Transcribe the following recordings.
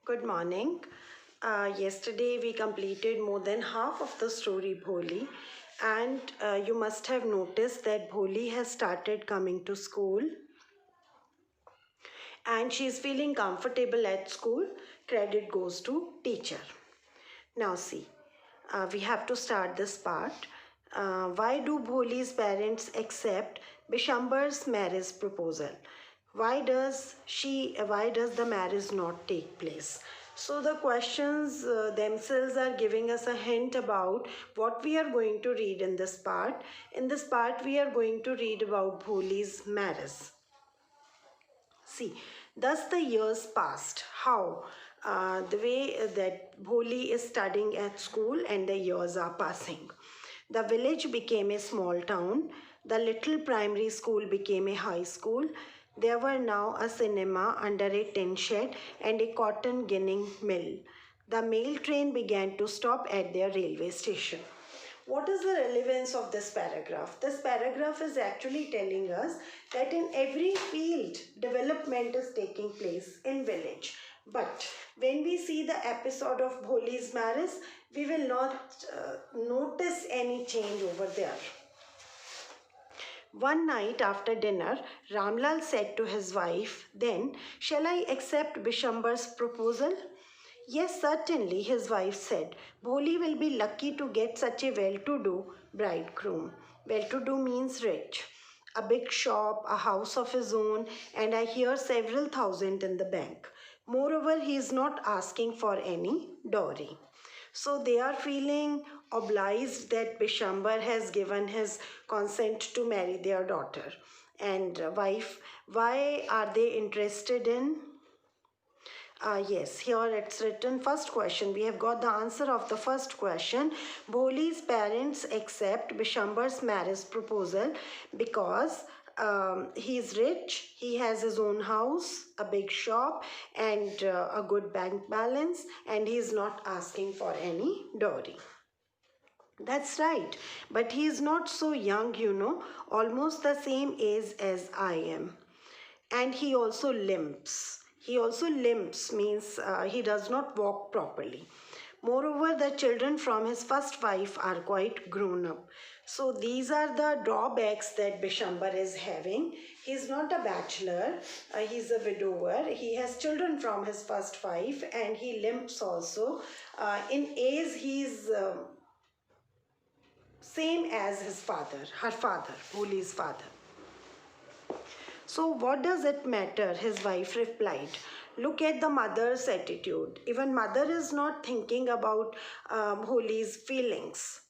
Good morning. Yesterday we completed more than half of the story Bholi, and you must have noticed that Bholi has started coming to school and she is feeling comfortable at school. Credit goes to teacher. Now see, we have to start this part. Why do Bholi's parents accept Bishambar's marriage proposal? Why does the marriage not take place? So the questions themselves are giving us a hint about what we are going to read in this part. In this part, we are going to read about Bholi's marriage. See, thus the years passed. How? The way that Bholi is studying at school and the years are passing. The village became a small town. The little primary school became a high school. There were now a cinema under a tin shed and a cotton ginning mill. The mail train began to stop at their railway station. What is the relevance of this paragraph? This paragraph is actually telling us that in every field, development is taking place in village. But when we see the episode of Bholi's marriage, we will not notice any change over there. One night after dinner, Ramlal said to his wife, "Then, shall I accept Bishambar's proposal?" "Yes, certainly," his wife said. "Bholi will be lucky to get such a well-to-do bridegroom." Well-to-do means rich. A big shop, a house of his own, and I hear several thousand in the bank. Moreover, he is not asking for any dowry. So they are feeling obliged that Bishambar has given his consent to marry their daughter. And wife, why are they interested in? Yes, here it's written first question. We have got the answer of the first question. Bholi's parents accept Bishambar's marriage proposal because he's rich, he has his own house, a big shop, and a good bank balance, and he's not asking for any dowry. That's right, but he is not so young, almost the same age as I am. And he also limps. He also limps means he does not walk properly. Moreover, the children from his first wife are quite grown up. So these are the drawbacks that Bishambar is having. He's not a bachelor, he's a widower. He has children from his first wife and he limps also. In age, he's same as his father, her father, Bholi's father. "So what does it matter?" his wife replied. "Look at the mother's attitude. Even mother is not thinking about Holi's feelings.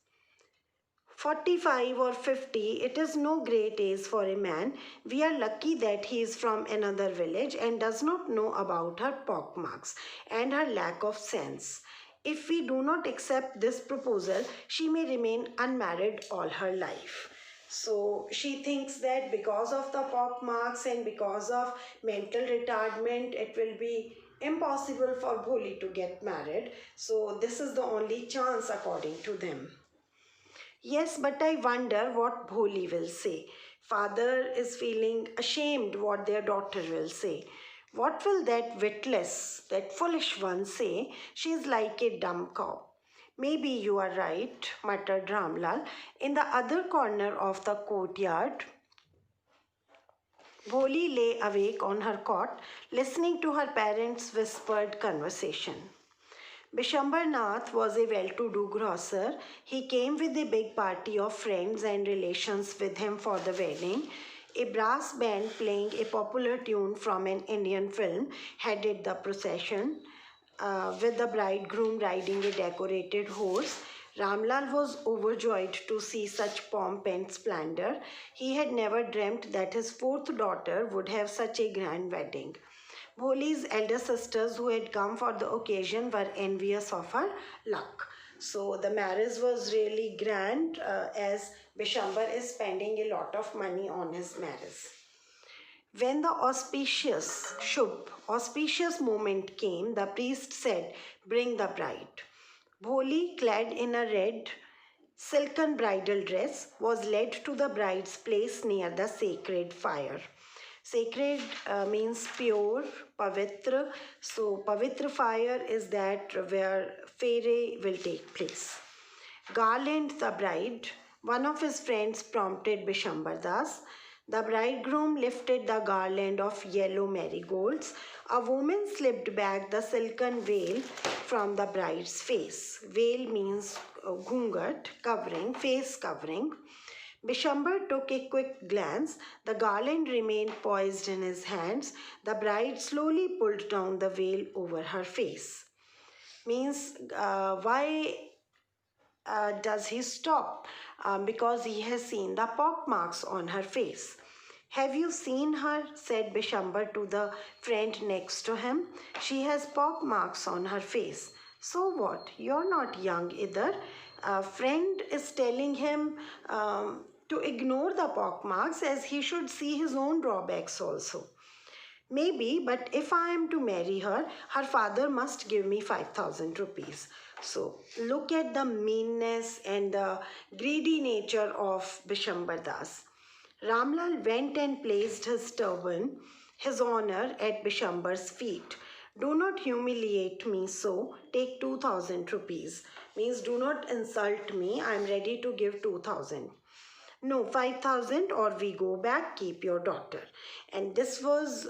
45 or 50, it is no great age for a man. We are lucky that he is from another village and does not know about her pockmarks and her lack of sense. If we do not accept this proposal, she may remain unmarried all her life." So she thinks that because of the pockmarks and because of mental retardment, it will be impossible for Bholi to get married. So this is the only chance according to them. "Yes, but I wonder what Bholi will say." Father is feeling ashamed what their daughter will say. "What will that witless, that foolish one say? She is like a dumb cow." "Maybe you are right," muttered Ramlal. In the other corner of the courtyard, Bholi lay awake on her cot, listening to her parents' whispered conversation. Bishambar Nath was a well-to-do grocer. He came with a big party of friends and relations with him for the wedding. A brass band playing a popular tune from an Indian film headed the procession, with the bridegroom riding a decorated horse. Ramlal was overjoyed to see such pomp and splendor. He had never dreamt that his fourth daughter would have such a grand wedding. Bholi's elder sisters who had come for the occasion were envious of her luck. So the marriage was really grand, as Bishambar is spending a lot of money on his marriage. When the auspicious moment came, the priest said, "Bring the bride." Bholi, clad in a red silken bridal dress, was led to the bride's place near the sacred fire. Sacred means pure, pavitra. So pavitra fire is that where fere will take place. Garland the bride. One of his friends prompted Bishambar Das. The bridegroom lifted the garland of yellow marigolds. A woman slipped back the silken veil from the bride's face. Veil means ghungat, covering, face covering. Bishambar took a quick glance. The garland remained poised in his hands. The bride slowly pulled down the veil over her face. Means why does he stop? Because he has seen the pock marks on her face. Have you seen her? Said Bishambar to the friend next to him. She has pock marks on her face. So what? You're not young either. A friend is telling him to ignore the pock marks as he should see his own drawbacks also. Maybe, but if I am to marry her, her father must give me 5,000 rupees. So look at the meanness and the greedy nature of Bishambar Das. Ramlal went and placed his turban, his honor, at Bishambar's feet. Do not humiliate me so, take 2,000 rupees. Means do not insult me, I am ready to give 2,000. No, 5,000 or we go back, keep your daughter. And this was,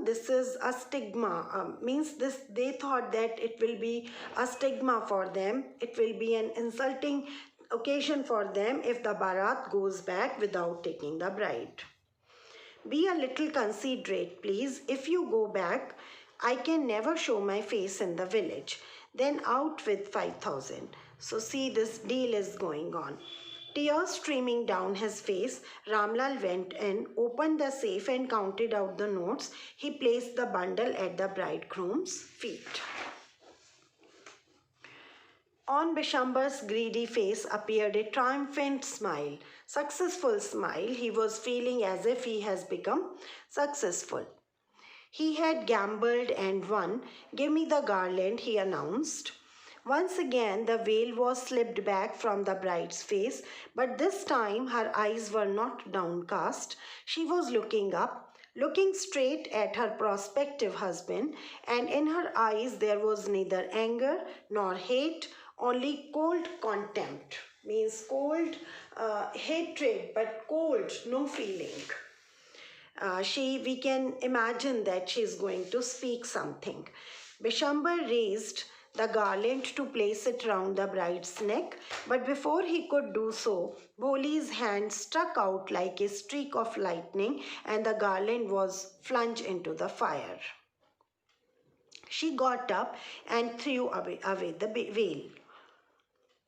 this is a stigma. Means this, they thought that it will be a stigma for them. It will be an insulting occasion for them if the Bharat goes back without taking the bride. Be a little considerate, please. If you go back, I can never show my face in the village. Then out with 5,000. So see, this deal is going on. Tears streaming down his face, Ramlal went in, opened the safe and counted out the notes. He placed the bundle at the bridegroom's feet. On Bishambar's greedy face appeared a triumphant smile. Successful smile. He was feeling as if he has become successful. He had gambled and won. Give me the garland, he announced. Once again, the veil was slipped back from the bride's face, but this time her eyes were not downcast. She was looking up, looking straight at her prospective husband, and in her eyes there was neither anger nor hate, only cold contempt. Means cold hatred, but cold, no feeling. We can imagine that she is going to speak something. Bishambar raised the garland to place it round the bride's neck, but before he could do so, Bholi's hand struck out like a streak of lightning and the garland was plunged into the fire. She got up and threw away the veil.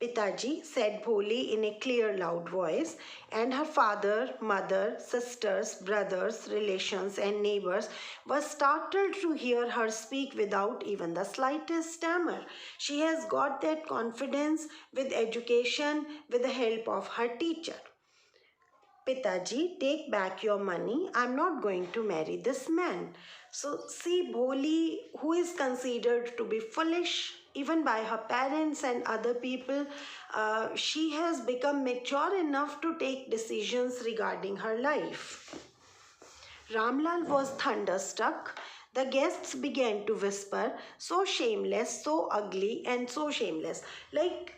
Pitaji, said Bholi in a clear, loud voice, and her father, mother, sisters, brothers, relations, and neighbors were startled to hear her speak without even the slightest stammer. She has got that confidence with education, with the help of her teacher. Pitaji, take back your money. I'm not going to marry this man. So see, Bholi, who is considered to be foolish even by her parents and other people, she has become mature enough to take decisions regarding her life. Ramlal was thunderstruck. The guests began to whisper, so shameless, so ugly, and so shameless. Like,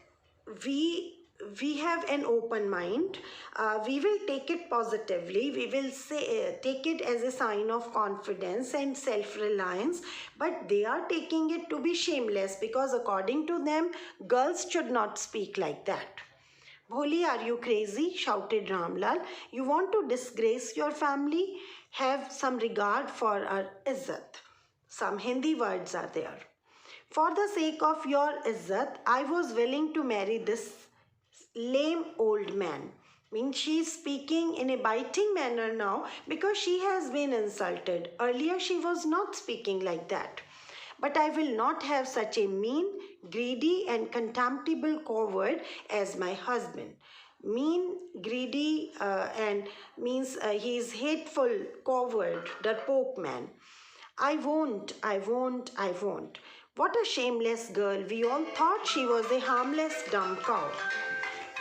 we have an open mind. We will take it positively. We will take it as a sign of confidence and self-reliance. But they are taking it to be shameless because according to them, girls should not speak like that. Bholi, are you crazy? Shouted Ramlal. You want to disgrace your family? Have some regard for our izzat. Some Hindi words are there. For the sake of your izzat, I was willing to marry this lame old man. Means she is speaking in a biting manner now because she has been insulted. Earlier she was not speaking like that. But I will not have such a mean, greedy and contemptible coward as my husband. Mean, greedy and means he is hateful, coward, derpoke man. I won't. What a shameless girl. We all thought she was a harmless dumb cow.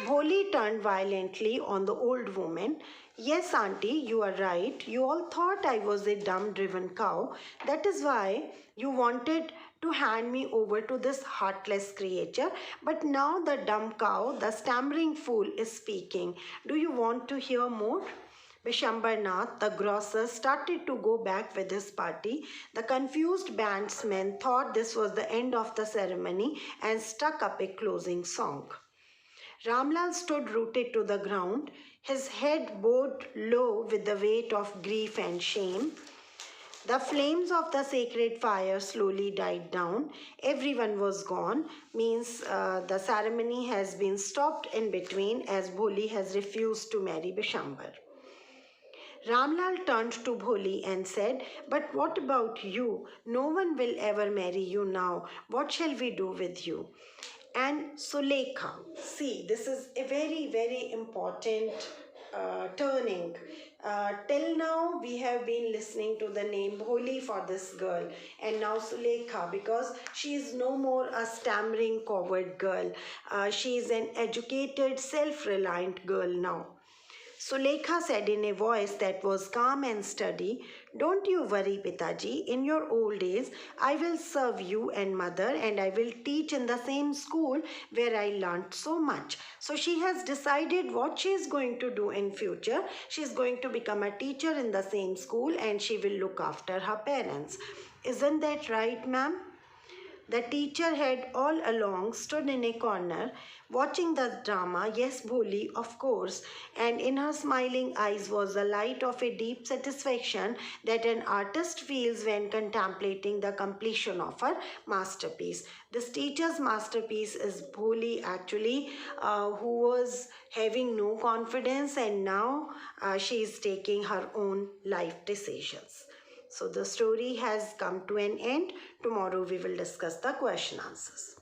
Bholi turned violently on the old woman. Yes, auntie, you are right. You all thought I was a dumb driven cow. That is why you wanted to hand me over to this heartless creature. But now the dumb cow, the stammering fool, is speaking. Do you want to hear more? Bishambarnath, the grocer, started to go back with his party. The confused bandsmen thought this was the end of the ceremony and struck up a closing song. Ramlal stood rooted to the ground, his head bowed low with the weight of grief and shame. The flames of the sacred fire slowly died down. Everyone was gone, means the ceremony has been stopped in between as Bholi has refused to marry Bishambar. Ramlal turned to Bholi and said, "But what about you? No one will ever marry you now. What shall we do with you?" And Sulekha, see, this is a very, very important turning. Till now, we have been listening to the name Bholi for this girl, and now Sulekha, because she is no more a stammering, coward girl. She is an educated, self reliant girl now. Sulekha said in a voice that was calm and steady, "Don't you worry, Pitaji. In your old days, I will serve you and mother, and I will teach in the same school where I learnt so much." So she has decided what she is going to do in future. She is going to become a teacher in the same school and she will look after her parents. Isn't that right, ma'am? The teacher had all along stood in a corner watching the drama. Yes, Bholi, of course. And in her smiling eyes was the light of a deep satisfaction that an artist feels when contemplating the completion of her masterpiece. This teacher's masterpiece is Bholi, actually, who was having no confidence, and now she is taking her own life decisions. So the story has come to an end. Tomorrow we will discuss the question answers.